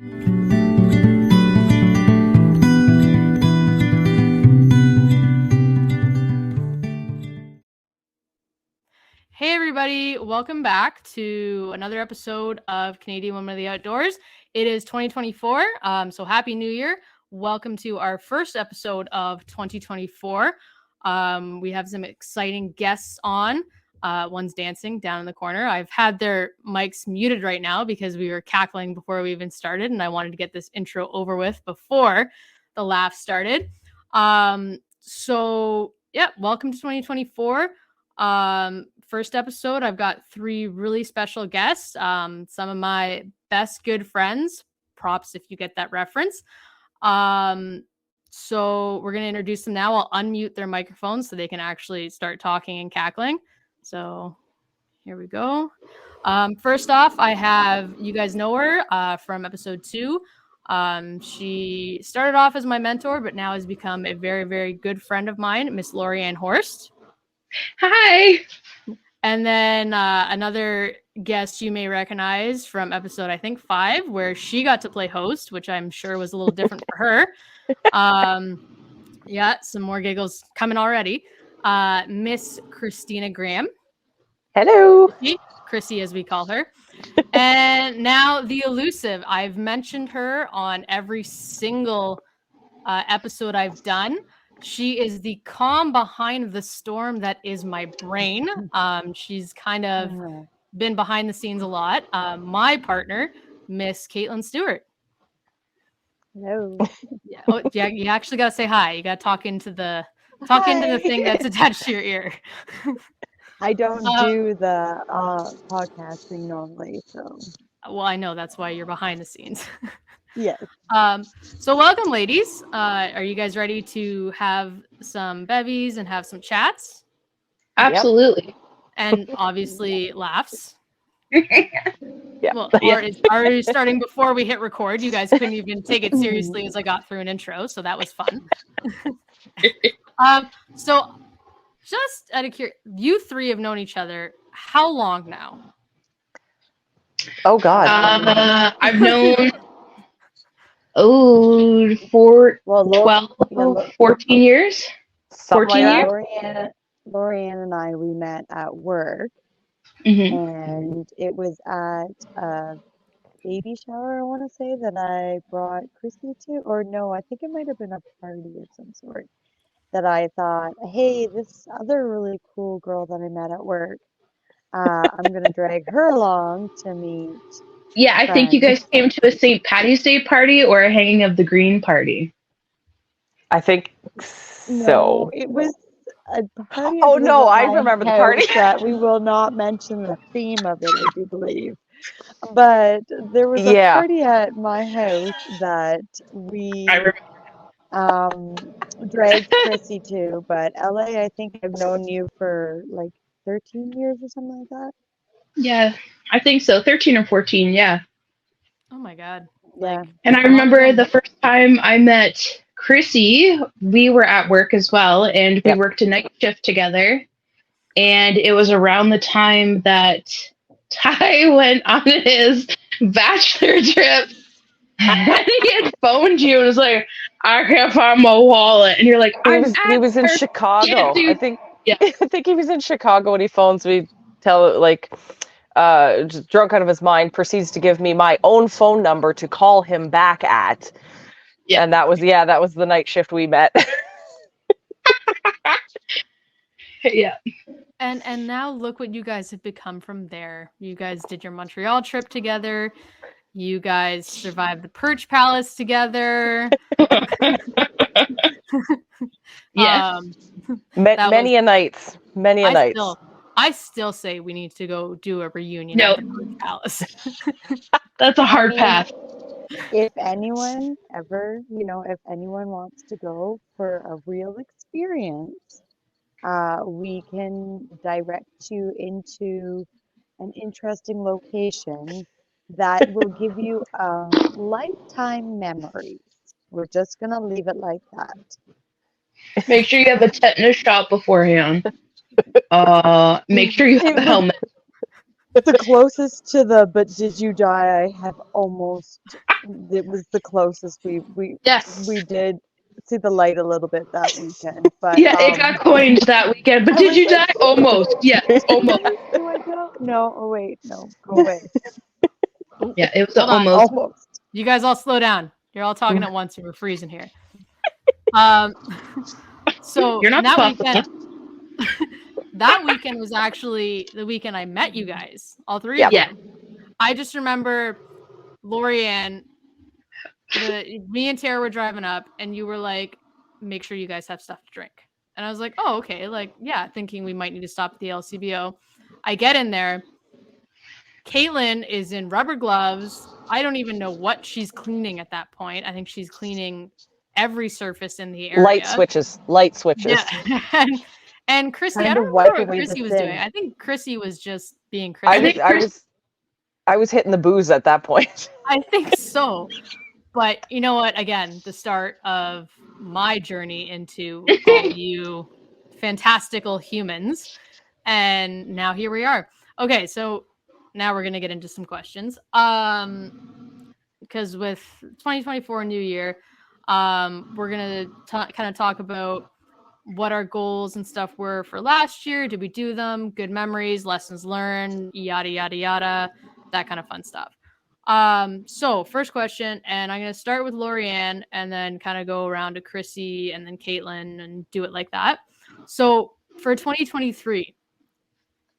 Hey everybody, welcome back to another episode of Canadian Women of the Outdoors. It is 2024, so Happy New Year. Welcome to our first episode of 2024. We have some exciting guests on. One's dancing down in the corner. I've had their mics muted right now because we were cackling before we even started, and I wanted to get this intro over with before the laugh started. So yeah, welcome to 2024. First episode, I've got 3 really special guests, some of my best good friends. Props if you get that reference. So we're going to introduce them now. I'll unmute their microphones so they can actually start talking and cackling. So here we go. First off, I have, you guys know her from episode 2. She started off as my mentor, but now has become a very, very good friend of mine, Miss Lori-Anne Horst. Hi. And then another guest you may recognize from episode, I think 5, where she got to play host, which I'm sure was a little different for her. Yeah, some more giggles coming already. Miss Christina Graham. Hello. Chrissy, as we call her. And now the elusive. I've mentioned her on every single episode I've done. She is the calm behind the storm that is my brain. She's kind of been behind the scenes a lot. My partner, Miss Caitlyn Stuart. Hello. Yeah, oh, yeah, you actually got to say hi. You got to talk into the thing that's attached to your ear. I don't do the podcasting normally, so. Well, I know that's why you're behind the scenes. Yes. So welcome, ladies. Are you guys ready to have some bevies and have some chats? Absolutely. Yep. And obviously laughs. Yeah. Well, it's already starting before we hit record. You guys couldn't even take it seriously as I got through an intro, so that was fun. So just out of curiosity, you 3 have known each other how long now? Oh God. I've known 14 years. 14 years. Lori-Anne and I, we met at work, and it was at a baby shower, I want to say, that I brought Chrissy to, or no, I think it might have been a party of some sort, that I thought, hey, this other really cool girl that I met at work, I'm going to drag her along to meet. Yeah, I think you guys came to a St. Patty's Day party or a Hanging of the Green party. I think so. No, it was a party. Oh no, I remember the party. That we will not mention the theme of it, I do believe. But there was a party at my house that we dragged Chrissy to. But LA, I think I've known you for like 13 years or something like that. Yeah, I think so. 13 or 14, yeah. Oh my God. Yeah. And I remember the first time I met Chrissy, we were at work as well, and we worked a night shift together. And it was around the time that Ty went on his bachelor trip, and he had phoned you and was like, I can't find my wallet. And you're like, he was in Chicago. I think he was in Chicago when he phones me, just drunk out of his mind, proceeds to give me my own phone number to call him back at. Yeah. And that was the night shift we met. Yeah. And now look what you guys have become from there. You guys did your Montreal trip together. You guys survived the Perch Palace together. Yeah. Many a nights. I still say we need to go do a reunion at the Perch Palace. That's a hard path. If anyone ever, if anyone wants to go for a real experience, we can direct you into an interesting location that will give you lifetime memories. We're just going to leave it like that. Make sure you have a tetanus shot beforehand. Make sure you have a helmet. The closest to the "but did you die?" I have almost. It was the closest Yes. we did see the light a little bit that weekend, but Yeah, it got coined that weekend. But I did was you like, die? Almost. Yes, almost. do I go? No. Oh wait, no. Go away. Ooh, Yeah, it was hold on. almost. Almost. You guys all slow down. You're all talking at once and we're freezing here. So You're not that the weekend, that weekend was actually the weekend I met you guys, all three of Yeah. you. I just remember Lori-Anne, me and Tara were driving up, and you were like, "Make sure you guys have stuff to drink." And I was like, "Oh, okay." Like, yeah, thinking we might need to stop at the LCBO. I get in there. Caitlyn is in rubber gloves. I don't even know what she's cleaning at that point. I think she's cleaning every surface in the area. Light switches. Yeah. and Chrissy, Trying I to don't remember wipe what away the Chrissy was sin. doing. I think Chrissy was just being Chrissy. I was hitting the booze at that point. I think so. But you know what? Again, the start of my journey into all you fantastical humans. And now here we are. Okay, so now we're gonna get into some questions. Because with 2024 new year, we're gonna kind of talk about what our goals and stuff were for last year. Did we do them? Good memories, lessons learned, yada yada yada, that kind of fun stuff. So first question, and I'm gonna start with Lori-Anne and then kind of go around to Chrissy and then Caitlyn and do it like that. So for 2023,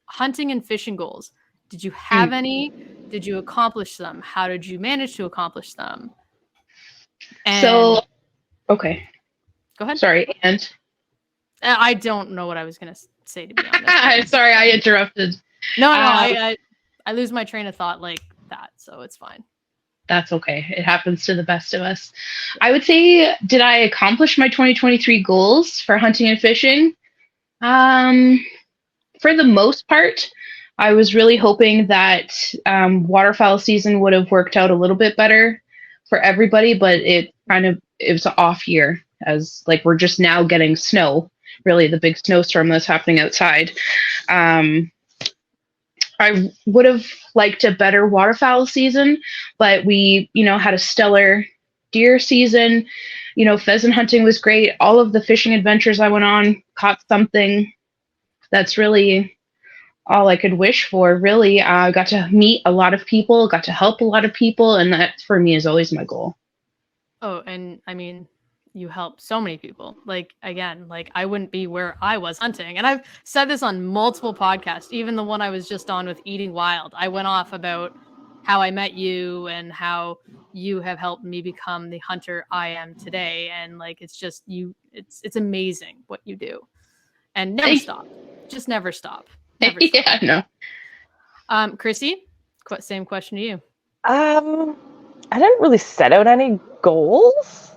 hunting and fishing goals, did you have any? Did you accomplish them? How did you manage to accomplish them? And okay. Go ahead. Sorry, and I don't know what I was gonna say, to be honest. Sorry, I interrupted. No, I lose my train of thought like that, so it's fine. That's okay. It happens to the best of us. I would say, did I accomplish my 2023 goals for hunting and fishing? For the most part, I was really hoping that waterfowl season would have worked out a little bit better for everybody, but it was an off year, as like we're just now getting snow, really the big snowstorm that's happening outside. I would have liked a better waterfowl season, but we, had a stellar deer season. Pheasant hunting was great. All of the fishing adventures I went on, caught something. That's really all I could wish for, really. I got to meet a lot of people, got to help a lot of people, and that, for me, is always my goal. Oh, and I mean, you help so many people. Like, again, I wouldn't be where I was hunting. And I've said this on multiple podcasts, even the one I was just on with Eating Wild. I went off about how I met you and how you have helped me become the hunter I am today. And it's just it's amazing what you do. And never stop. Just never stop. Never stop. Yeah, no. Chrissy, same question to you. I didn't really set out any goals.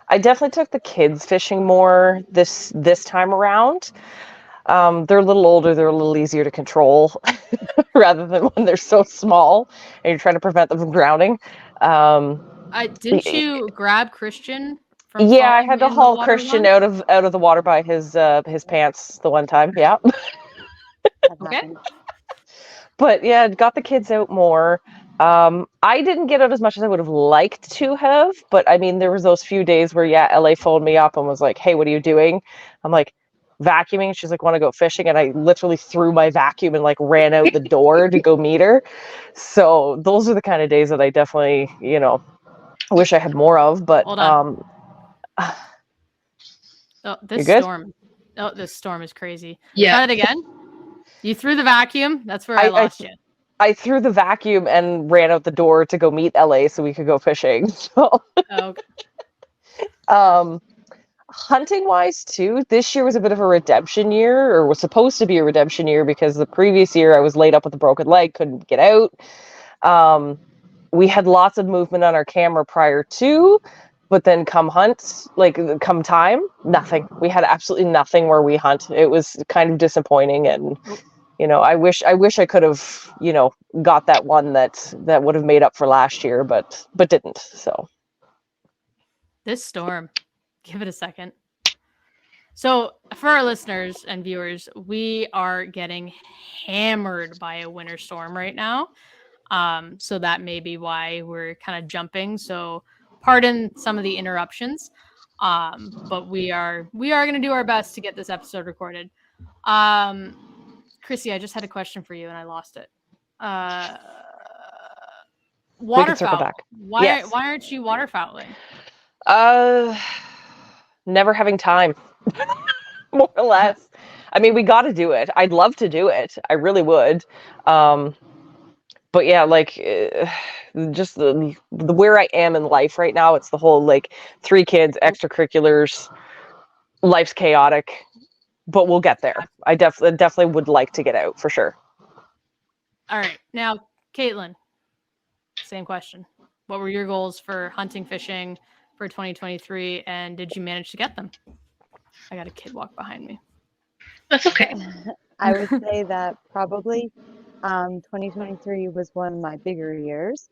I definitely took the kids fishing more this time around. They're a little older, they're a little easier to control rather than when they're so small and you're trying to prevent them from drowning. Didn't you grab Christian? Yeah, I had to haul Christian out of the water by his pants the one time. Yeah. Okay. But yeah, got the kids out more. I didn't get out as much as I would have liked to have, but I mean, there was those few days where LA phoned me up and was like, "Hey, what are you doing?" I'm like, "Vacuuming." She's like, "Want to go fishing?" And I literally threw my vacuum and ran out the door to go meet her. So those are the kind of days that I definitely, wish I had more of. But hold on. This storm is crazy. Yeah. Try that again. You threw the vacuum. That's where I lost you. I threw the vacuum and ran out the door to go meet LA so we could go fishing. So, okay. Hunting wise too, this year was a bit of a redemption year, or was supposed to be a redemption year, because the previous year I was laid up with a broken leg, couldn't get out. We had lots of movement on our camera prior to, but then come time, nothing. We had absolutely nothing where we hunt. It was kind of disappointing, and I wish I could have, got that one that would have made up for last year, but didn't. So this storm, give it a second. So for our listeners and viewers, we are getting hammered by a winter storm right now. So that may be why we're kind of jumping. So pardon some of the interruptions. But we are going to do our best to get this episode recorded. Chrissy, I just had a question for you and I lost it. Waterfowl. Why aren't you waterfowling? Never having time. More or less. I mean, we got to do it. I'd love to do it. I really would. But yeah, like just the where I am in life right now, it's the whole like 3 kids, extracurriculars, life's chaotic, but we'll get there. I definitely would like to get out for sure. All right. Now, Caitlyn, same question. What were your goals for hunting, fishing for 2023, and did you manage to get them? I got a kid walk behind me. That's okay. I would say that probably 2023 was one of my bigger years.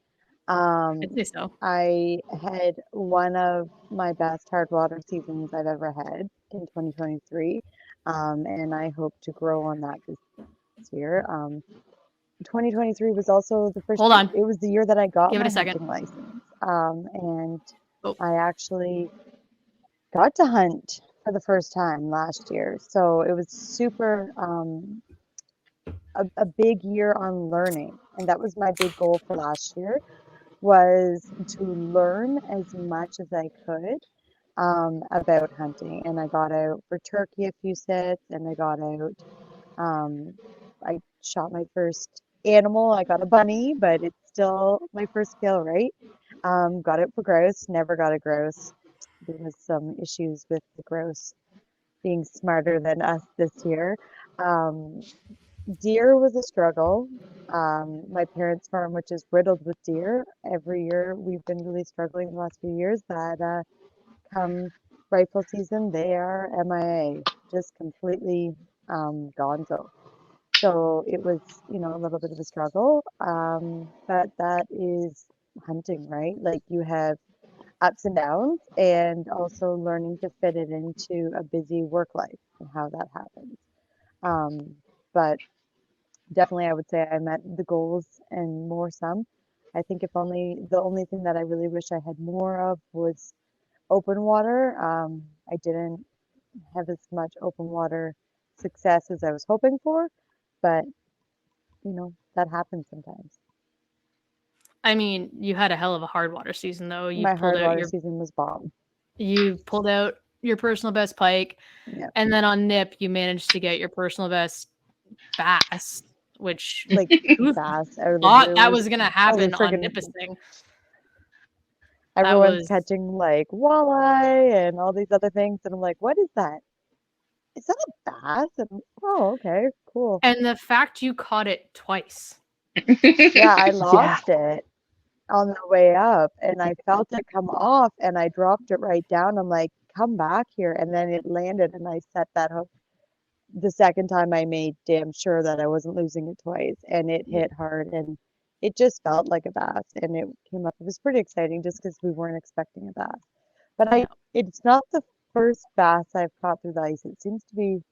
I'd say so. I had one of my best hard water seasons I've ever had in 2023, and I hope to grow on that this year. 2023 was also the first. Hold on. It was the year that I got Give it my a second. hunting license, and I actually got to hunt for the first time last year. So it was super. A big year on learning, and that was my big goal for last year, was to learn as much as I could about hunting. And I got out for turkey a few sets, and I got out. I shot my first animal. I got a bunny, but it's still my first kill, right? Got it for grouse. Never got a grouse. There was some issues with the grouse being smarter than us this year. Deer was a struggle. My parents' farm, which is riddled with deer, every year we've been really struggling the last few years. That come rifle season, they are MIA, just completely gonzo. So it was, a little bit of a struggle. But that is hunting, right? Like you have ups and downs, and also learning to fit it into a busy work life and how that happens. But definitely I would say I met the goals and more some. I think the only thing that I really wish I had more of was open water. I didn't have as much open water success as I was hoping for, but that happens sometimes. I mean, you had a hell of a hard water season, though. My hard water season was bomb. You pulled out your personal best pike, and then on Nip, you managed to get your personal best bass, which like bass. Thought that was gonna happen on Nipissing. Everyone's catching like walleye and all these other things, and I'm like, what is that? Is that a bass? And, oh, okay, cool. And the fact you caught it twice. Yeah, I lost it on the way up, and I felt it come off, and I dropped it right down. I'm like, come back here, and then it landed, and I set that hook. The second time I made damn sure that I wasn't losing it twice, and it hit hard, and it just felt like a bass, and it came up. It was pretty exciting just because we weren't expecting a bass. But it's not the first bass I've caught through the ice. It seems to be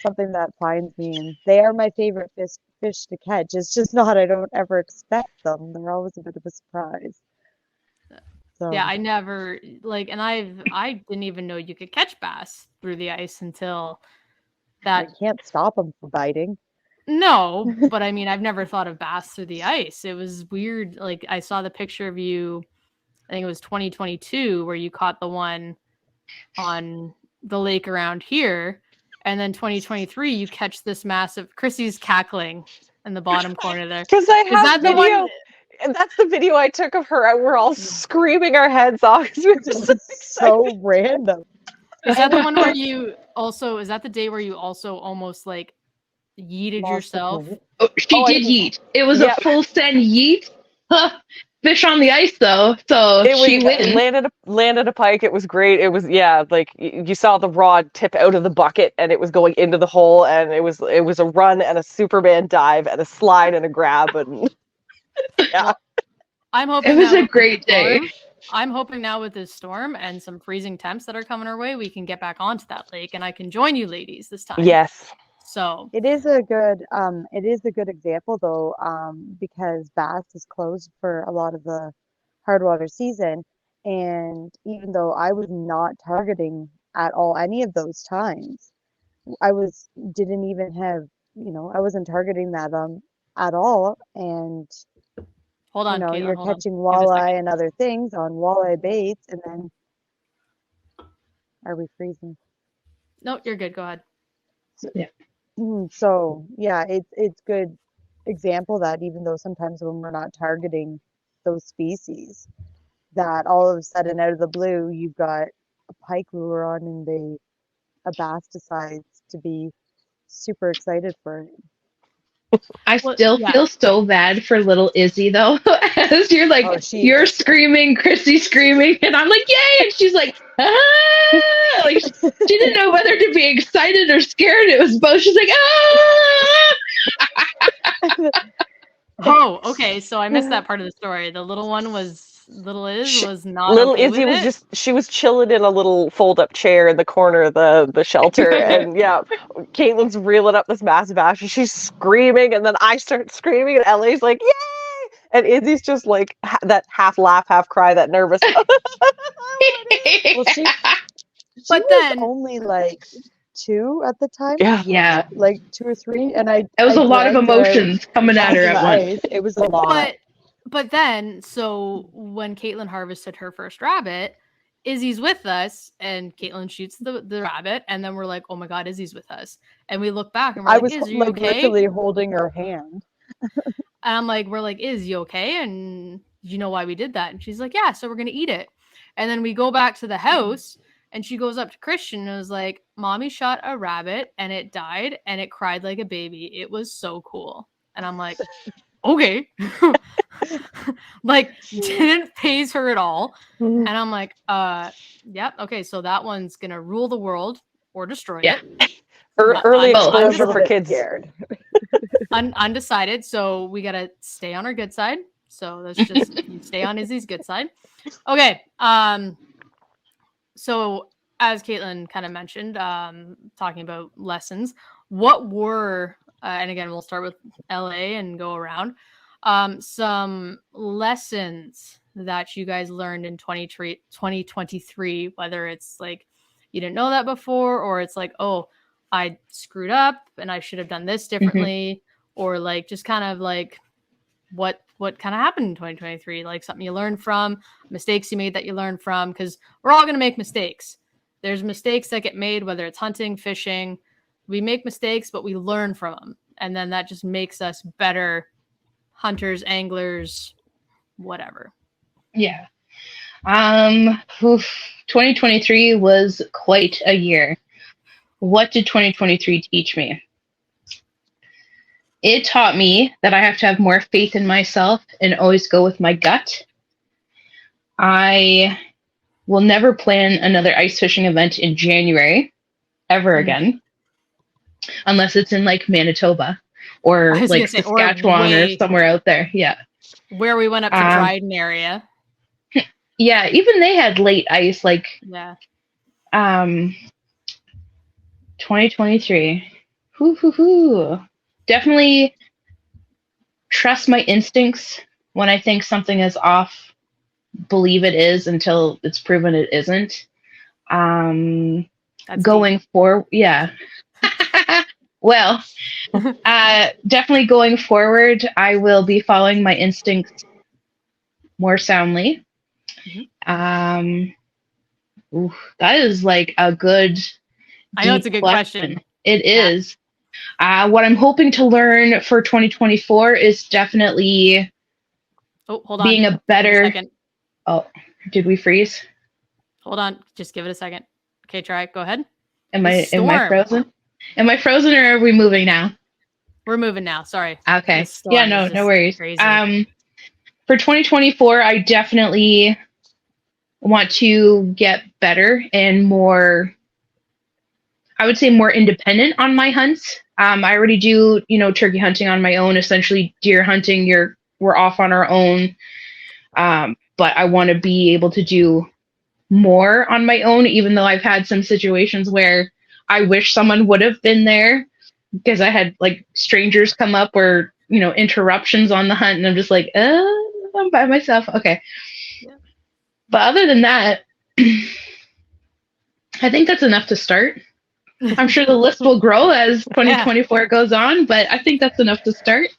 something that finds me, and they are my favorite fish to catch. It's just not, I don't ever expect them. They're always a bit of a surprise. So. Yeah, I never and I didn't even know you could catch bass through the ice until that. I can't stop them from biting. No, but I mean, I've never thought of bass through the ice. It was weird. Like I saw the picture of you, I think it was 2022, where you caught the one on the lake around here. And then 2023, you catch this massive. Chrissy's cackling in the bottom corner there. Because I have video. And that's the video I took of her. We're all screaming our heads off. It's so random. Is that the one where you also? Is that the day where you also almost like yeeted yourself? Oh, she did yeet. It was a full send yeet. Fish on the ice though, so she landed a pike. It was great. It was like you saw the rod tip out of the bucket and it was going into the hole, and it was a run and a Superman dive and a slide and a grab, and yeah. I'm hoping it was a great day. I'm hoping now with this storm and some freezing temps that are coming our way, we can get back onto that lake and I can join you ladies this time. Yes. So it is a good example though, because Bass is closed for a lot of the hard water season, and even though I was not targeting at all any of those times, didn't even have, I wasn't targeting that at all, and hold on, Caitlin, you're hold on. catching Give a walleye second. and other things on walleye baits, and then are we freezing? No, you're good. Go ahead. So yeah, it's good example that even though sometimes when we're not targeting those species, that all of a sudden out of the blue you've got a pike lure on and a bass decides to be super excited for it. I still feel so bad for little Izzy though. As you're like, you're screaming, Chrissy's screaming, and I'm like, yay! And she's like, ah! Like she didn't know whether to be excited or scared. It was both. She's like, ah! Oh, okay. So I missed that part of the story. The little one was not little okay Izzy with was she was chilling in a little fold-up chair in the corner of the shelter, and yeah, Caitlyn's reeling up this massive ash, and she's screaming, and then I start screaming, and Ellie's like, yay! And Izzy's just like that half laugh, half cry, that nervous. Well, she But was then only like 2 at the time. Yeah. Like 2 or 3, and it was a lot of emotions coming at her at once. It was a lot. But then, so when Caitlin harvested her first rabbit, Izzy's with us, and Caitlin shoots the rabbit, and then we're like, "Oh my God, Izzy's with us!" And we look back, and we're like, "Iz, are you okay?" Literally holding her hand. And I'm like, "We're like, Iz, you okay?" And you know why we did that? And she's like, "Yeah, so we're gonna eat it." And then we go back to the house, and she goes up to Christian and was like, "Mommy shot a rabbit, and it died, and it cried like a baby. It was so cool." And I'm like, okay. Like, didn't phase her at all. And I'm like, yep, okay, so that one's gonna rule the world or destroy it. Early exposure for kids. Scared. Undecided, so we gotta stay on our good side. So let's just stay on Izzy's good side. Okay, so as Caitlin kind of mentioned, talking about lessons, what were and again, we'll start with LA and go around. Some lessons that you guys learned in 2023, whether it's like you didn't know that before, or it's like, oh, I screwed up and I should have done this differently, or like just kind of like what kind of happened in 2023, like something you learned from, mistakes you made that you learned from, because we're all going to make mistakes. There's mistakes that get made, whether it's hunting, fishing. We make mistakes, but we learn from them. And then that just makes us better hunters, anglers, whatever. Yeah. 2023 was quite a year. What did 2023 teach me? It taught me that I have to have more faith in myself and always go with my gut. I will never plan another ice fishing event in January ever again. Unless it's in like Manitoba or like Saskatchewan or somewhere out there. Yeah. Where we went up to Dryden area. Yeah, even they had late ice, like 2023. Definitely trust my instincts when I think something is off. Believe it is until it's proven it isn't. Going forward, yeah. Well, definitely going forward, I will be following my instincts more soundly. That is like a good. I know it's a good question. It is. What I'm hoping to learn for 2024 is definitely hold on. Being a better. Oh, did we freeze? Hold on, just give it a second. Okay, try. Go ahead. Am I frozen? Am I frozen or are we moving now? We're moving now. Sorry. Okay. Yeah, no worries. Crazy. For 2024, I definitely want to get better and more, I would say more independent on my hunts. I already do, turkey hunting on my own, essentially deer hunting. We're off on our own. but I want to be able to do more on my own, even though I've had some situations where I wish someone would have been there because I had like strangers come up or, interruptions on the hunt, and I'm just like, I'm by myself. Okay. Yeah. But other than that, I think that's enough to start. I'm sure the list will grow as 2024 goes on, but I think that's enough to start.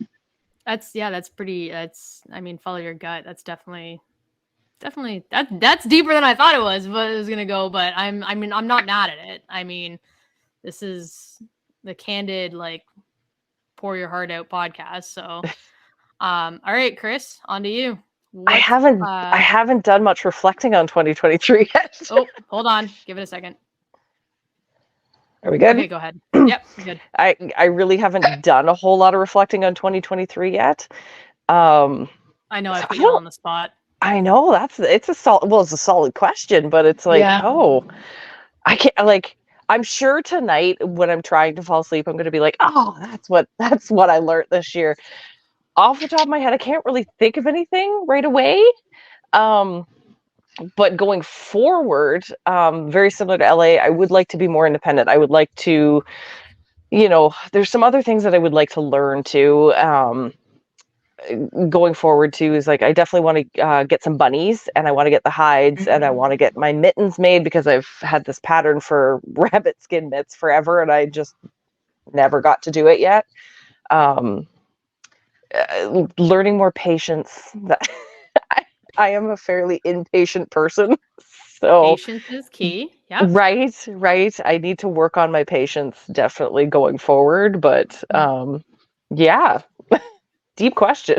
That's pretty, follow your gut. That's definitely that's deeper than I thought it was going to go, but I'm not mad at it. I mean, this is the candid, like, pour your heart out podcast. So, all right, Chris, on to you. I haven't done much reflecting on 2023 yet. Oh, hold on. Give it a second. Are we good? Okay, go ahead. Yep, good. I really haven't done a whole lot of reflecting on 2023 yet. I know I put you on the spot. I know it's a solid question, but it's like, I can't, like, I'm sure tonight when I'm trying to fall asleep, I'm going to be like, oh, that's what I learned this year. Off the top of my head, I can't really think of anything right away. But going forward, very similar to LA, I would like to be more independent. I would like to, there's some other things that I would like to learn too. Going forward too is like, I definitely want to get some bunnies, and I want to get the hides, and I want to get my mittens made because I've had this pattern for rabbit skin mitts forever, and I just never got to do it yet. Learning more patience. I am a fairly impatient person, so patience is key. Yeah. Right. I need to work on my patience definitely going forward, but yeah. Deep question.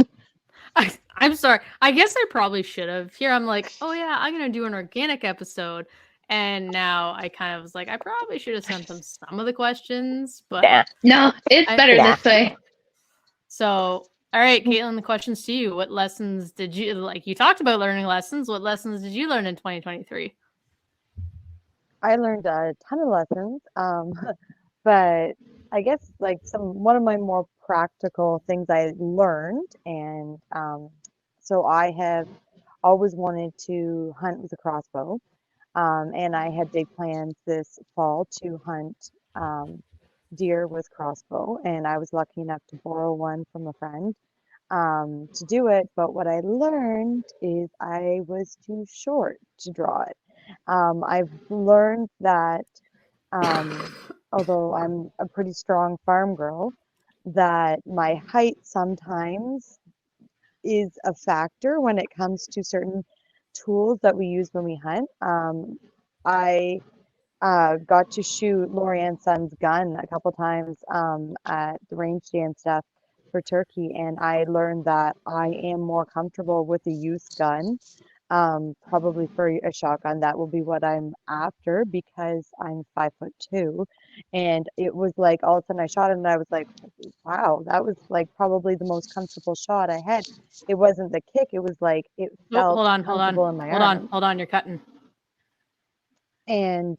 I'm sorry. I guess I probably should have. Here I'm like, oh yeah, I'm gonna do an organic episode, and now I kind of was like, I probably should have sent them some of the questions, but no, it's better this way. So, all right, Caitlyn, the question's to you. What lessons did you, like, you talked about learning lessons. What lessons did you learn in 2023? I learned a ton of lessons, but I guess like one of my more practical things I learned, and so I have always wanted to hunt with a crossbow, and I had big plans this fall to hunt deer with crossbow, and I was lucky enough to borrow one from a friend to do it. But what I learned is I was too short to draw it. I've learned that although I'm a pretty strong farm girl, that my height sometimes is a factor when it comes to certain tools that we use when we hunt. I got to shoot Lori-Anne's son's gun a couple times at the range day and stuff for turkey, and I learned that I am more comfortable with a youth gun. Probably for a shotgun, that will be what I'm after because I'm 5'2", and it was like all of a sudden I shot it and I was like, wow, that was like probably the most comfortable shot I had. It wasn't the kick, it was like it felt comfortable in my arm. Hold on, you're cutting. And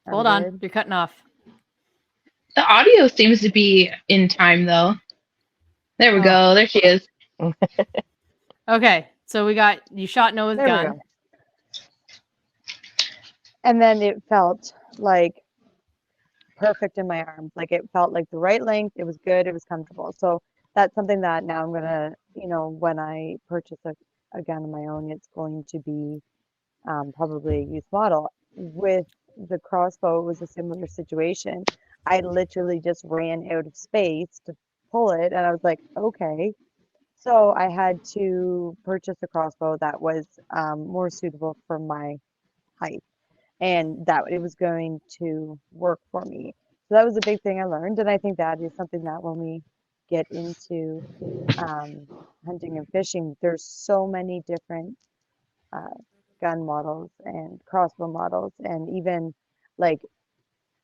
hold on, you're cutting off. The audio seems to be in time though. There we go. There she is. Okay, so we got you shot Noah's gun. And then it felt like perfect in my arms. Like it felt like the right length. It was good. It was comfortable. So that's something that now I'm gonna, when I purchase a gun of my own, it's going to be probably a youth model. With the crossbow, it was a similar situation. I literally just ran out of space to pull it, and I was like, okay. So I had to purchase a crossbow that was more suitable for my height, and that it was going to work for me. So that was a big thing I learned, and I think that is something that when we get into hunting and fishing, there's so many different gun models and crossbow models, and even like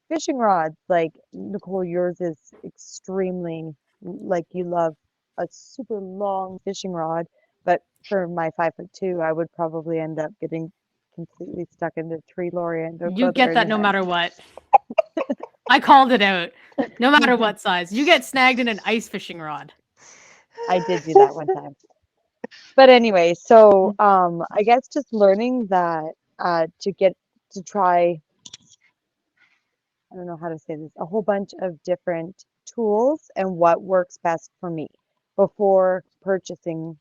fishing rods. Like Nicole, yours is extremely, like, you love a super long fishing rod, but for my 5'2", I would probably end up getting completely stuck in the tree, Lori-Anne. You get that no matter what. I called it out. No matter what size, you get snagged in an ice fishing rod. I did do that one time. But anyway, so I guess just learning that to try, I don't know how to say this, a whole bunch of different tools and what works best for me before purchasing,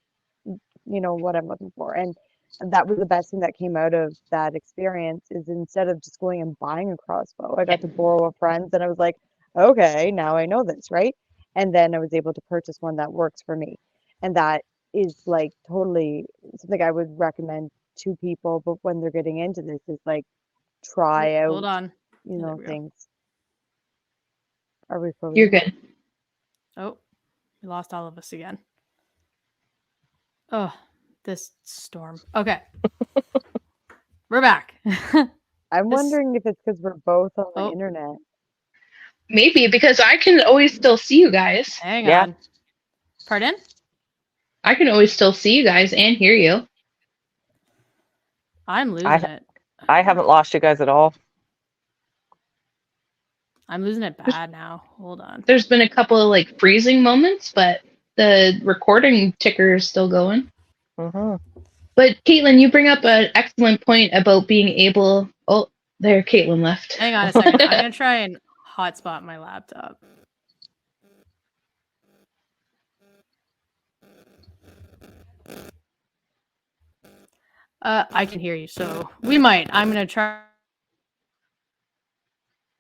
what I'm looking for. And that was the best thing that came out of that experience is instead of just going and buying a crossbow, I got to borrow a friend's and I was like, okay, now I know this, right? And then I was able to purchase one that works for me. And that is like totally something I would recommend to people, but when they're getting into this is like try out, Hold on. things. Are we frozen? You're good. Oh, we lost all of us again. Oh, this storm. Okay. We're back. I'm wondering if it's because we're both on the internet. Maybe, because I can always still see you guys. Hang on. Pardon? I can always still see you guys and hear you. I'm losing it. I haven't lost you guys at all. I'm losing it bad now. Hold on. There's been a couple of like freezing moments, but the recording ticker is still going. Mm-hmm. But Caitlyn, you bring up an excellent point about being able. Oh, there, Caitlyn left. Hang on a second. I'm gonna try and hotspot my laptop. I can hear you, so we might. I'm gonna try.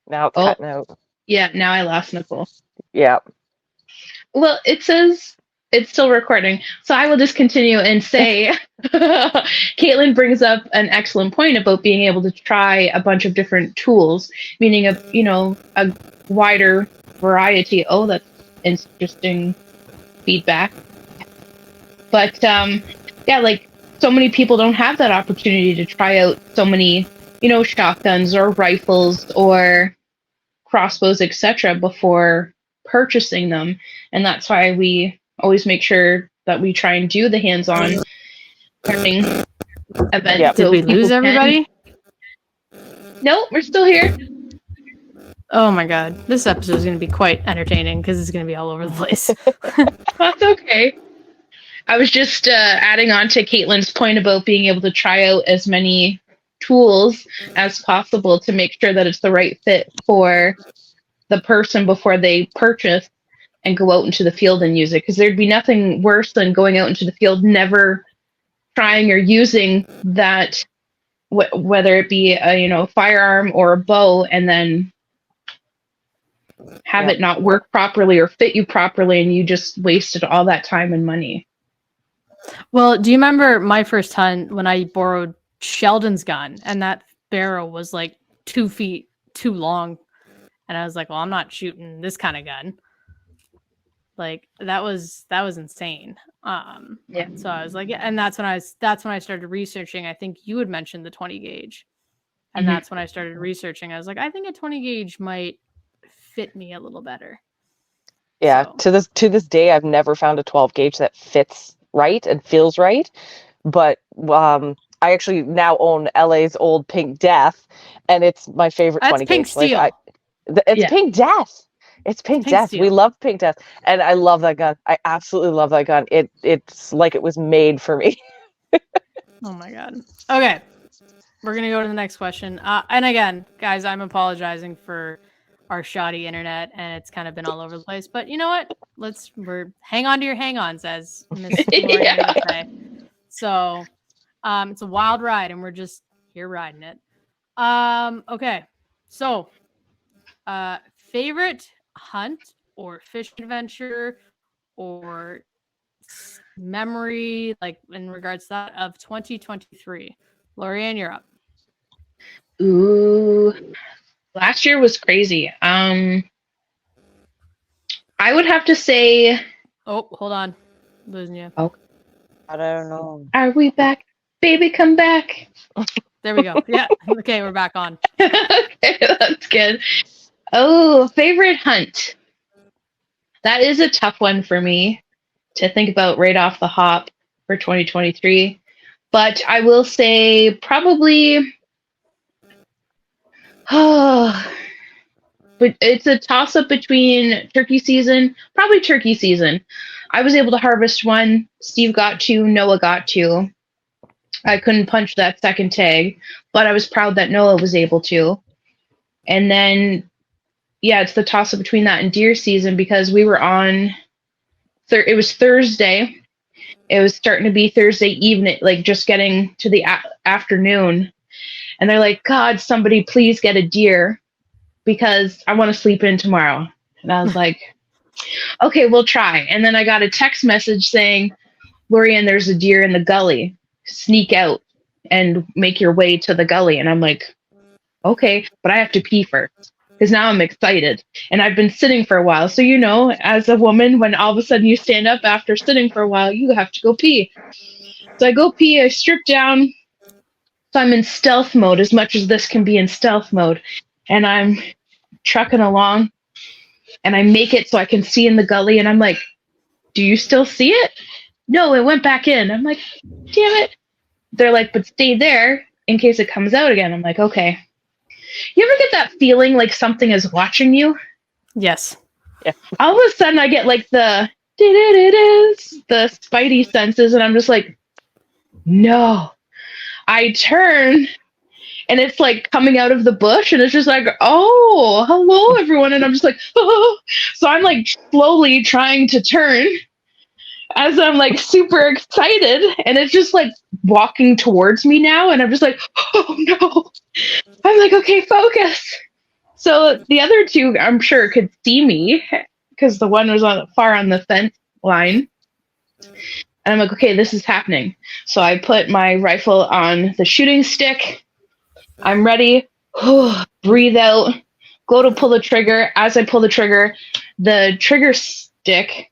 Now it's cutting out. Yeah, now I lost Nicole. Yeah. Well, it says it's still recording, so I will just continue and say Caitlyn brings up an excellent point about being able to try a bunch of different tools, meaning a wider variety. Oh, that's interesting feedback. But yeah, like so many people don't have that opportunity to try out so many, shotguns or rifles or crossbows, etc., before purchasing them. And that's why we always make sure that we try and do the hands-on learning events. Yep. Did we lose everybody? No, we're still here. Oh my god. This episode is going to be quite entertaining because it's going to be all over the place. That's okay. I was just adding on to Caitlyn's point about being able to try out as many tools as possible to make sure that it's the right fit for the person before they purchase and go out into the field and use it. Because there'd be nothing worse than going out into the field, never trying or using that, whether it be a firearm or a bow, and then have it not work properly or fit you properly, and you just wasted all that time and money. Well, do you remember my first hunt when I borrowed Sheldon's gun and that barrel was like 2 feet too long? And I was like, well, I'm not shooting this kind of gun. Like that was insane. Yeah. So I was like, yeah, and that's when I started researching. I think you had mentioned the 20 gauge. And that's when I started researching. I was like, I think a 20 gauge might fit me a little better. Yeah, so. to this day I've never found a 12 gauge that fits right and feels right. But I actually now own LA's old Pink Death, and it's my favorite 20 Pink gauge. Steel. Like it's Pink Death. It's Pink Death. Steel. We love Pink Death, and I love that gun. I absolutely love that gun. It's like it was made for me. Oh my god. Okay, we're gonna go to the next question. And again, guys, I'm apologizing for our shoddy internet, and it's kind of been all over the place. But you know what? We're hang on to your hang-ons, as Miss Lori-Anne would say. So, it's a wild ride, and we're just here riding it. Okay, so, favorite hunt or fish adventure or memory, like in regards to that, of 2023. Lori-Anne, you're up. Ooh, last year was crazy. I would have to say. Oh, hold on, losing you. Oh, I don't know. Are we back, baby? Come back. There we go. Yeah. Okay, we're back on. Okay, that's good. Oh, favorite hunt. That is a tough one for me to think about right off the hop for 2023. But I will say probably. Oh, but it's a toss-up between turkey season, probably turkey season. I was able to harvest one. Steve got two. Noah got two. I couldn't punch that second tag, but I was proud that Noah was able to. And then, yeah, it's the toss-up between that and deer season because we were on, it was Thursday. It was starting to be Thursday evening, like just getting to the afternoon. And they're like, God, somebody please get a deer because I want to sleep in tomorrow. And I was like, okay, we'll try. And then I got a text message saying, Lori-Anne, there's a deer in the gully. Sneak out and make your way to the gully. And I'm like, okay, but I have to pee first because now I'm excited. And I've been sitting for a while. So, you know, as a woman, when all of a sudden you stand up after sitting for a while, you have to go pee. So I go pee, I strip down. So I'm in stealth mode as much as this can be in stealth mode. And I'm trucking along and I make it so I can see in the gully. And I'm like, do you still see it? No, it went back in. I'm like, damn it. They're like, but stay there in case it comes out again. I'm like, okay. You ever get that feeling like something is watching you? Yes. Yeah. All of a sudden I get like the spidey senses and I'm just like, no. I turn and it's like coming out of the bush and it's just like, oh, hello everyone. And I'm just like, oh. So I'm like slowly trying to turn as I'm like super excited and it's just like walking towards me now. And I'm just like, oh no. I'm like, okay, focus. So the other two, I'm sure, could see me because the one was far on the fence line. And I'm like, okay, this is happening. So I put my rifle on the shooting stick. I'm ready. Breathe out. Go to pull the trigger. As I pull the trigger stick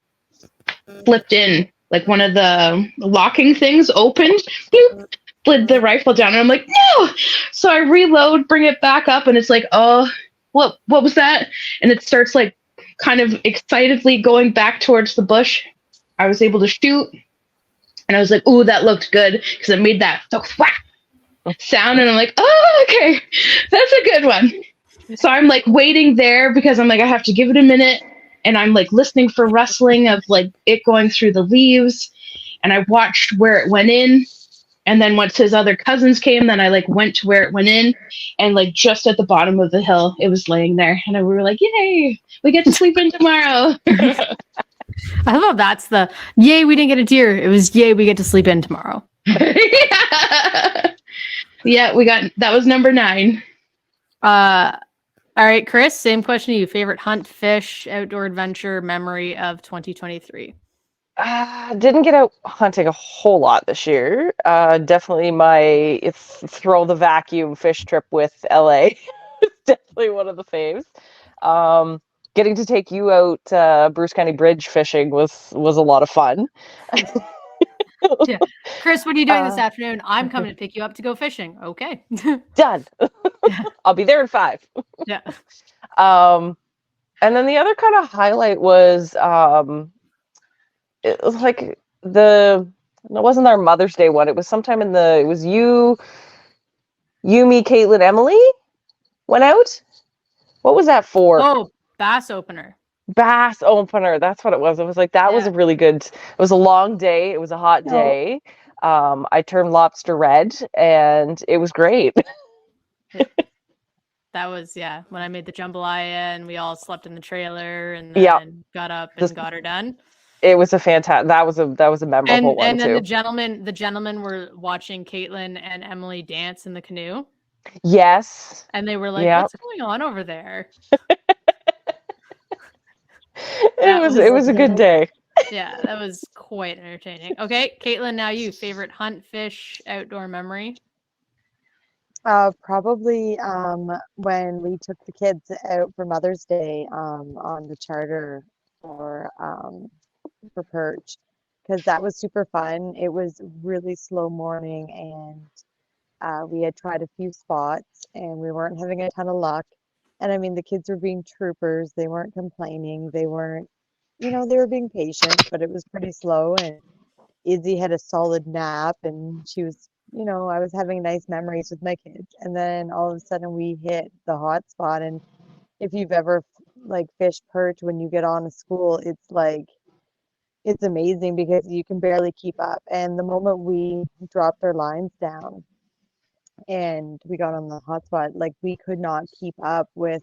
flipped in. Like one of the locking things opened. Bloop, slid the rifle down. And I'm like, no! So I reload, bring it back up. And it's like, oh, what was that? And it starts like kind of excitedly going back towards the bush. I was able to shoot. And I was like, ooh, that looked good because it made that sound. And I'm like, oh, okay, that's a good one. So I'm like waiting there because I'm like, I have to give it a minute. And I'm like listening for rustling of like it going through the leaves. And I watched where it went in. And then once his other cousins came, then I like went to where it went in. And like just at the bottom of the hill, it was laying there. And we were like, yay, we get to sleep in tomorrow. I love that's the yay, we didn't get a deer. It was yay, we get to sleep in tomorrow. Yeah, we got that was number 9. All right, Chris, same question to you. Favorite hunt, fish, outdoor adventure memory of 2023? Didn't get out hunting a whole lot this year. Definitely my throw the vacuum fish trip with LA. Definitely one of the faves. Getting to take you out Bruce County Bridge fishing was a lot of fun. Yeah. Chris, what are you doing this afternoon? I'm coming to pick you up to go fishing. Okay. Done. I'll be there in 5. Yeah. And then the other kind of highlight was it was like it wasn't our Mother's Day one. It was sometime it was you, me, Caitlin, Emily went out. What was that for? Oh, bass opener. Bass opener. That's what it was. It was like that was a really good. It was a long day. It was a hot day. I turned lobster red, and it was great. That was when I made the jambalaya, and we all slept in the trailer, and then got up and got her done. It was a fantastic. That was a memorable one and then too. the gentlemen were watching Caitlin and Emily dance in the canoe. Yes. And they were like, "What's going on over there?" It was a good day. Yeah, that was quite entertaining. Okay, Caitlin, now you. Favorite hunt, fish, outdoor memory? Probably when we took the kids out for Mother's Day on the charter for perch, because that was super fun. It was really slow morning and we had tried a few spots and we weren't having a ton of luck. And I mean, the kids were being troopers. They weren't complaining. They weren't, they were being patient, but it was pretty slow. And Izzy had a solid nap and she was, I was having nice memories with my kids. And then all of a sudden we hit the hot spot. And if you've ever like fished perch when you get on a school, it's like it's amazing because you can barely keep up. And the moment we dropped our lines down and we got on the hotspot, like we could not keep up with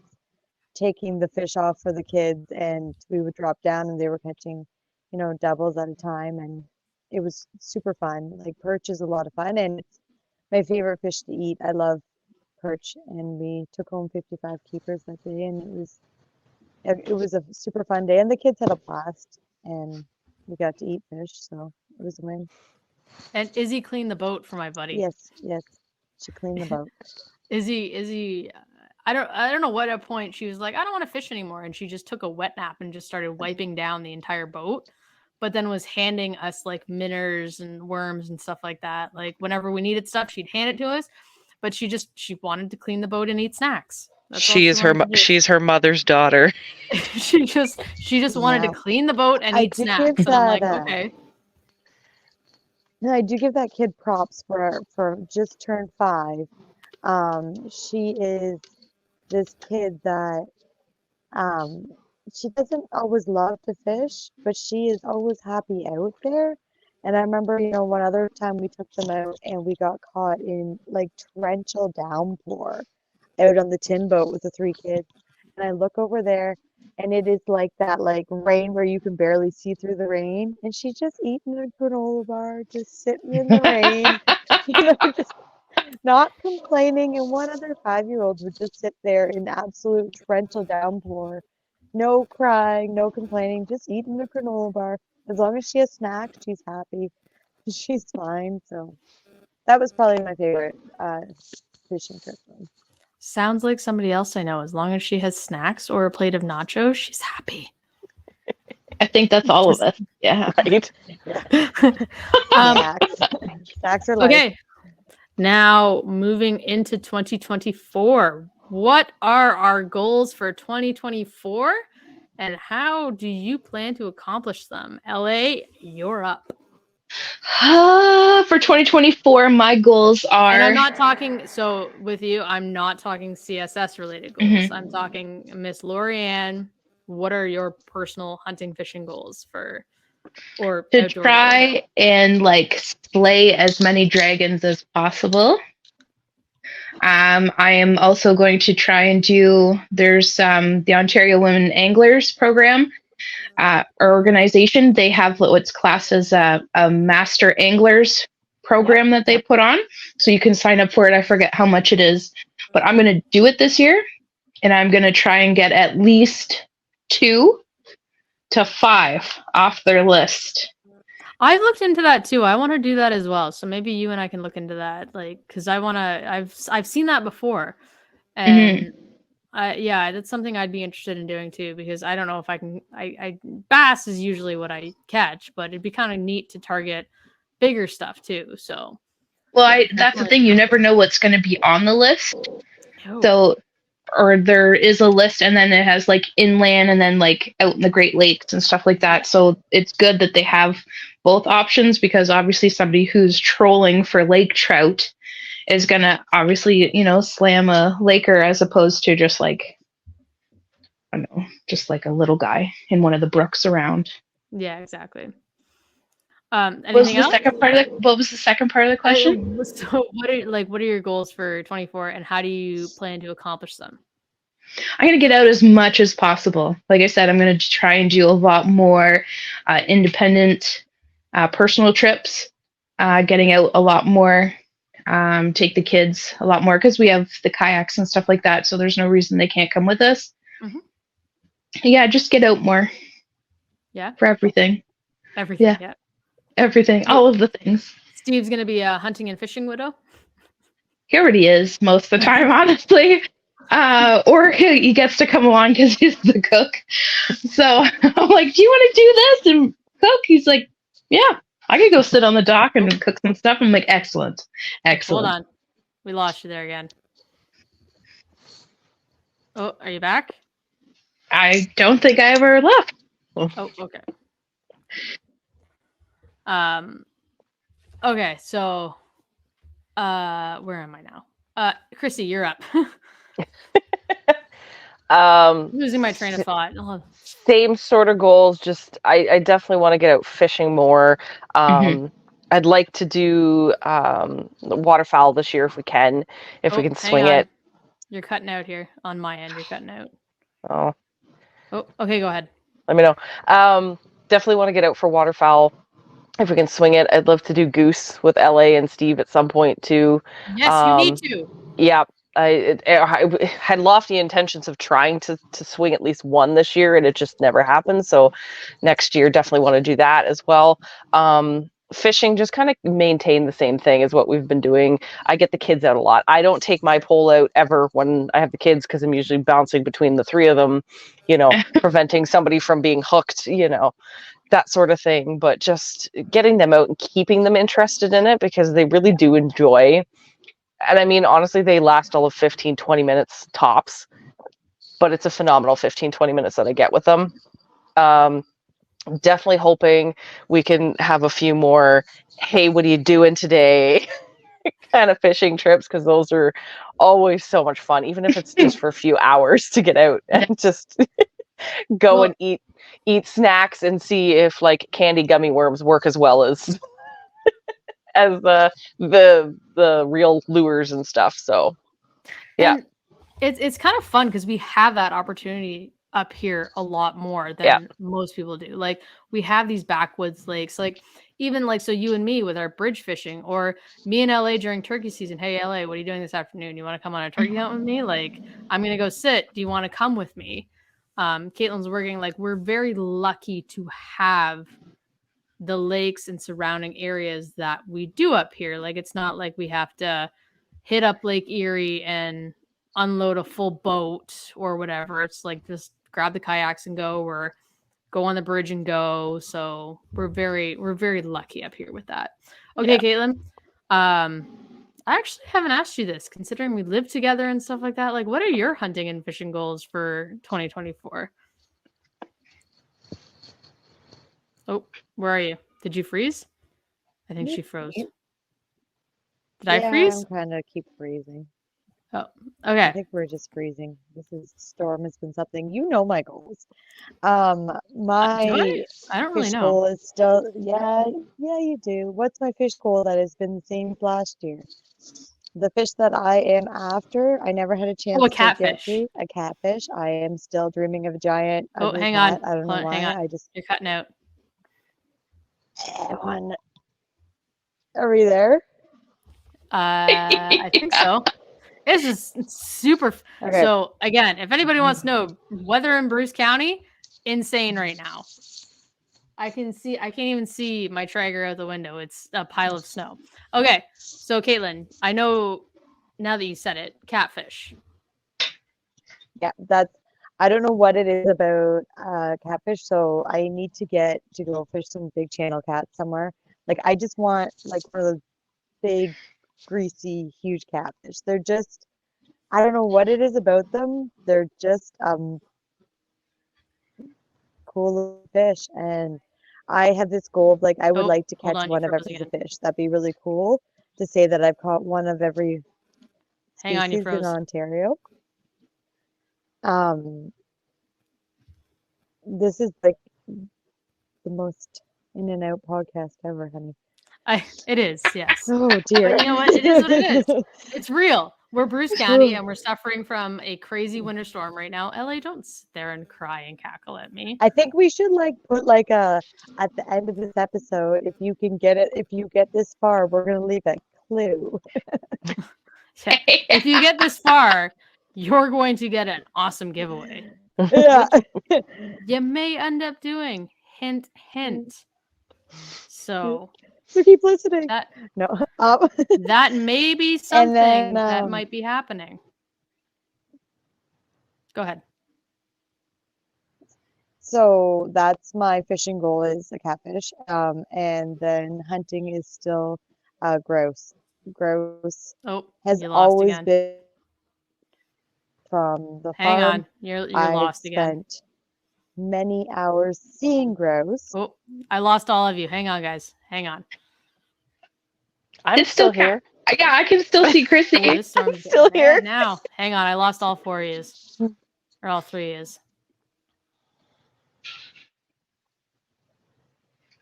taking the fish off for the kids, and we would drop down and they were catching, doubles at a time, and it was super fun. Like perch is a lot of fun and it's my favorite fish to eat. I love perch, and we took home 55 keepers that day, and it was a super fun day, and the kids had a blast, and we got to eat fish, so it was a win. And Izzy cleaned the boat for my buddy. Yes, she cleaned the boat. Izzy, I don't know what point she was like, I don't want to fish anymore, and she just took a wet nap and just started wiping down the entire boat, but then was handing us like minnows and worms and stuff like that. Like whenever we needed stuff, she'd hand it to us, but she wanted to clean the boat and eat snacks. She's her mother's daughter. she just wanted to clean the boat and eat snacks. And I'm like, okay. No, I do give that kid props for just turned 5. She is this kid that she doesn't always love to fish, but she is always happy out there. And I remember, one other time we took them out and we got caught in like torrential downpour out on the tin boat with the 3 kids. And I look over there and it is like that like rain where you can barely see through the rain. And she's just eating a granola bar, just sitting in the rain, just not complaining. And one other 5-year-old would just sit there in absolute torrential downpour. No crying, no complaining, just eating a granola bar. As long as she has snacks, she's happy. She's fine. So that was probably my favorite fishing trip. Sounds like somebody else I know. As long as she has snacks or a plate of nachos, she's happy. I think that's all of us. Yeah. Right? Snacks are life. Okay. Now moving into 2024. What are our goals for 2024? And how do you plan to accomplish them? LA, you're up. For 2024, my goals are... And I'm not talking... So with you, I'm not talking CSS related goals. Mm-hmm. I'm talking Miss Lori-Anne. What are your personal hunting, fishing goals for... or to try and like slay as many dragons as possible. I am also going to try and do, there's the Ontario Women Anglers program, our organization. They have what's classed as a master anglers program that they put on. So you can sign up for it. I forget how much it is, but I'm going to do it this year. And I'm going to try and get at least 2 to 5 off their list. I've looked into that too. I want to do that as well. So maybe you and I can look into that, like, because I want to. I've seen that before, and yeah, that's something I'd be interested in doing too. Because I don't know if I can. Bass is usually what I catch, but it'd be kind of neat to target bigger stuff too. So, well, that's the thing. You never know what's going to be on the list. Oh. So, or there is a list, and then it has like inland, and then like out in the Great Lakes and stuff like that. So it's good that they have both options, because obviously somebody who's trolling for lake trout is going to obviously, slam a laker as opposed to just like, I don't know, just like a little guy in one of the brooks around. Yeah, exactly. What was the second part of the question? So what are your goals for 24, and how do you plan to accomplish them? I'm going to get out as much as possible. Like I said, I'm going to try and do a lot more independent personal trips, getting out a lot more, take the kids a lot more, because we have the kayaks and stuff like that. So there's no reason they can't come with us. Mm-hmm. Yeah, just get out more. Yeah. For everything. Everything. Yeah. Everything. All of the things. Steve's going to be a hunting and fishing widow. He already is most of the time, honestly. Or he gets to come along because he's the cook. So I'm like, do you want to do this and cook? He's like, yeah, I could go sit on the dock and cook some stuff. I'm like, excellent. Hold on. We lost you there again. Oh, are you back? I don't think I ever left. Oh, okay. Okay, so where am I now? Chrissy, you're up. Losing my train of thought. Oh. Same sort of goals. Just I definitely want to get out fishing more. I'd like to do waterfowl this year if we can, if we can swing it. You're cutting out here on my end. You're cutting out. Oh, okay. Go ahead. Let me know. Definitely want to get out for waterfowl if we can swing it. I'd love to do goose with LA and Steve at some point too. Yes, you need to. Yeah. I had lofty intentions of trying to swing at least one this year, and it just never happened. So next year, definitely want to do that as well. Fishing, just kind of maintain the same thing as what we've been doing. I get the kids out a lot. I don't take my pole out ever when I have the kids because I'm usually bouncing between the three of them, preventing somebody from being hooked, that sort of thing. But just getting them out and keeping them interested in it because they really do enjoy. And I mean, honestly, they last all of 15, 20 minutes tops, but it's a phenomenal 15, 20 minutes that I get with them. Definitely hoping we can have a few more, hey, what are you doing today kind of fishing trips, because those are always so much fun, even if it's just for a few hours to get out and just go and eat snacks and see if like candy gummy worms work as well as as the real lures and stuff. So yeah, and it's kind of fun because we have that opportunity up here a lot more than most people do. Like we have these backwoods lakes, like even like, so you and me with our bridge fishing, or me in LA during turkey season. Hey LA, what are you doing this afternoon? You want to come on a turkey hunt with me? Like I'm gonna go sit. Do you want to come with me? Caitlyn's working. Like we're very lucky to have the lakes and surrounding areas that we do up here. Like it's not like we have to hit up Lake Erie and unload a full boat or whatever. It's like just grab the kayaks and go, or go on the bridge and go. So we're very lucky up here with that. Okay, Caitlyn. I actually haven't asked you this, considering we live together and stuff like that. Like, what are your hunting and fishing goals for 2024? Oh, where are you? Did you freeze? I think she froze. Did I freeze? I'm kind of keep freezing. Oh, okay. I think we're just freezing. Storm has been something. You know my goals. I don't really fish know. goal is still yeah, you do. What's my fish goal that has been the same as last year? The fish that I am after, I never had a chance a to catfish. get to. A catfish. I am still dreaming of a giant. Hang cat. on. I don't know why. You're cutting out. Are we there? I think so. This is super. Okay. So again, if anybody wants to know, weather in Bruce County, insane right now. I can't even see my Traeger out the window. It's a pile of snow. Okay, so Caitlyn, I know now that you said it, catfish. Yeah, I don't know what it is about catfish. So I need to get to go fish some big channel cats somewhere. Like I just want like one of those big, greasy, huge catfish. They're just, I don't know what it is about them. They're just cool fish, and I have this goal of like I would like to catch one of every fish. That'd be really cool to say that I've caught one of every species in Ontario. This is like the most in and out podcast ever, honey. It is, yes. Oh dear. But you know what? It is what it is. It's real. We're Bruce County and we're suffering from a crazy winter storm right now. LA, don't sit there and cry and cackle at me. I think we should like put like at the end of this episode, if you can get it, if you get this far, we're gonna leave a clue. If you get this far, you're going to get an awesome giveaway. Yeah. You may end up doing. Hint, hint. So keep listening. That may be something that might be happening. Go ahead. So that's my fishing goal, is a catfish. And then hunting is still grouse. Grouse has always been from the farm. Hang on, you're lost again. Spent many hours seeing grouse. Oh, I lost all of you. Hang on, guys. Hang on. I'm still here. Yeah, I can still see Chrissy. I'm still here now. Hang on, I lost all four of you. Or all three is.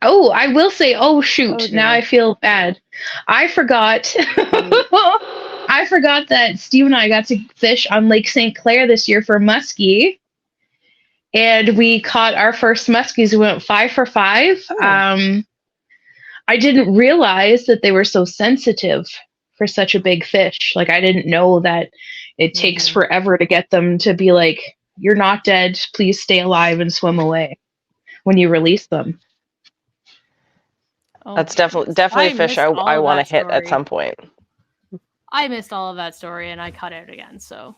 Oh, I will say, oh shoot, Oh, now dear. I feel bad. I forgot. I forgot that Steve and I got to fish on Lake St. Clair this year for muskie. And we caught our first muskies. We went 5 for 5. Oh. I didn't realize that they were so sensitive for such a big fish. Like, I didn't know that it takes forever to get them to be like, you're not dead, please stay alive and swim away when you release them. Oh, That's definitely a fish I want to hit at some point. I missed all of that story and I cut it again, so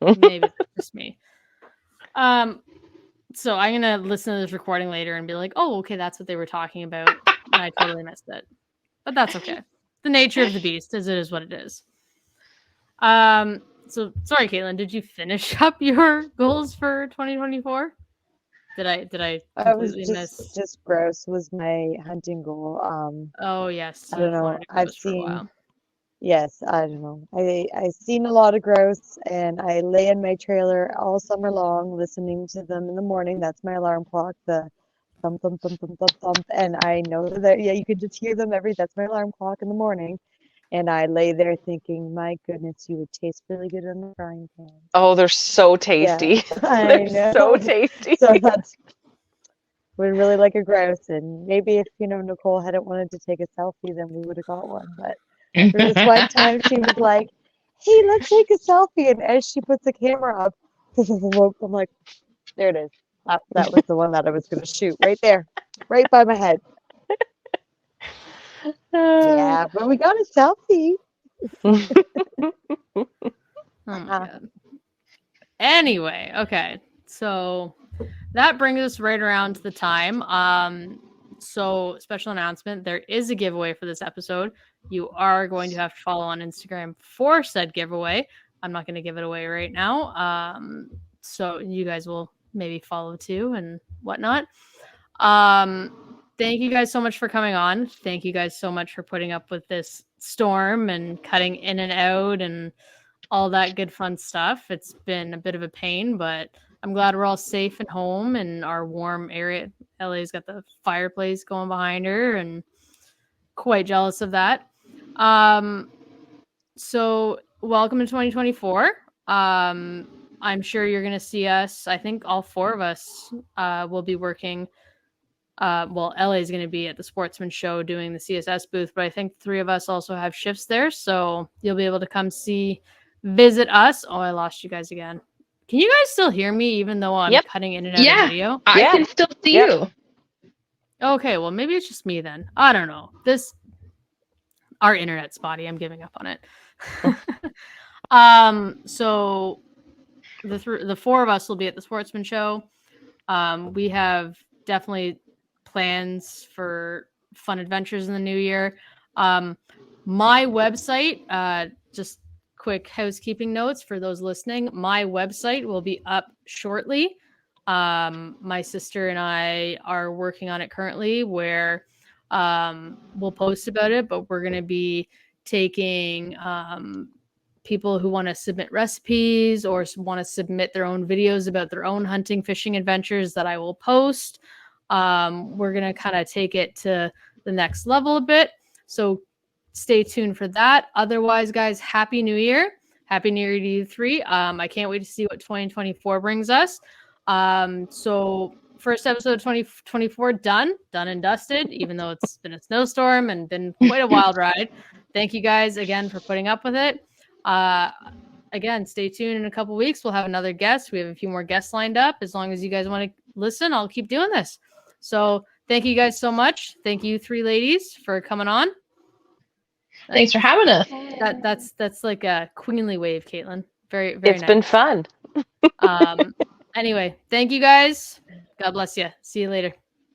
maybe it's just me. So I'm gonna listen to this recording later and be like, oh, okay, that's what they were talking about. And I totally missed it. But that's okay. The nature of the beast is it is what it is. So sorry, Caitlin, did you finish up your goals for 2024? Did I completely miss? Just grouse was my hunting goal. Oh yes. I don't know. I've for a seen while. Yes, I don't know. I've seen a lot of grouse, and I lay in my trailer all summer long listening to them in the morning. That's my alarm clock, the thump, thump, thump, thump, thump, thump. And I know that, yeah, you can just hear them that's my alarm clock in the morning. And I lay there thinking, my goodness, you would taste really good in the frying pan. Oh, they're so tasty. I know. They're so tasty. So that's would really like a grouse. And maybe if, Nicole hadn't wanted to take a selfie, then we would have got one. But there was one time she was like, hey, let's take a selfie. And as she puts the camera up, I'm like, there it is. That was the one that I was going to shoot right there, right by my head. Yeah, but we got a selfie. Oh my God. Anyway, okay. So that brings us right around to the time. So special announcement, there is a giveaway for this episode. You are going to have to follow on Instagram for said giveaway. I'm not going to give it away right now. So you guys will maybe follow too and whatnot. Thank you guys so much for coming on. Thank you guys so much for putting up with this storm and cutting in and out and all that good fun stuff. It's been a bit of a pain, but I'm glad we're all safe and home in our warm area. LA's got the fireplace going behind her and quite jealous of that. So welcome to 2024. I'm sure you're going to see us. I think all four of us will be working. LA is going to be at the Sportsman Show doing the CSS booth, but I think 3 of us also have shifts there. So you'll be able to come visit us. Oh, I lost you guys again. Can you guys still hear me even though I'm cutting in and out of video? I can still see you. Okay, well, maybe it's just me then. I don't know. Our internet's spotty. I'm giving up on it. So the 4 of us will be at the Sportsman Show. We have definitely plans for fun adventures in the new year. My website, just quick housekeeping notes for those listening. My website will be up shortly. My sister and I are working on it currently where we'll post about it, but we're going to be taking people who want to submit recipes or want to submit their own videos about their own hunting, fishing adventures that I will post. We're going to kind of take it to the next level a bit. So stay tuned for that. Otherwise, guys, Happy New Year. Happy New Year to you 3. I can't wait to see what 2024 brings us. So first episode of 2024 done and dusted, even though it's been a snowstorm and been quite a wild ride. Thank you guys again for putting up with it. Again, stay tuned in a couple weeks. We'll have another guest. We have a few more guests lined up. As long as you guys want to listen, I'll keep doing this. So thank you guys so much. Thank you 3 ladies for coming on. Thanks for having us. That's like a queenly wave, Caitlin. Very, very It's nice. been fun. Anyway, thank you guys. God bless you. See you later.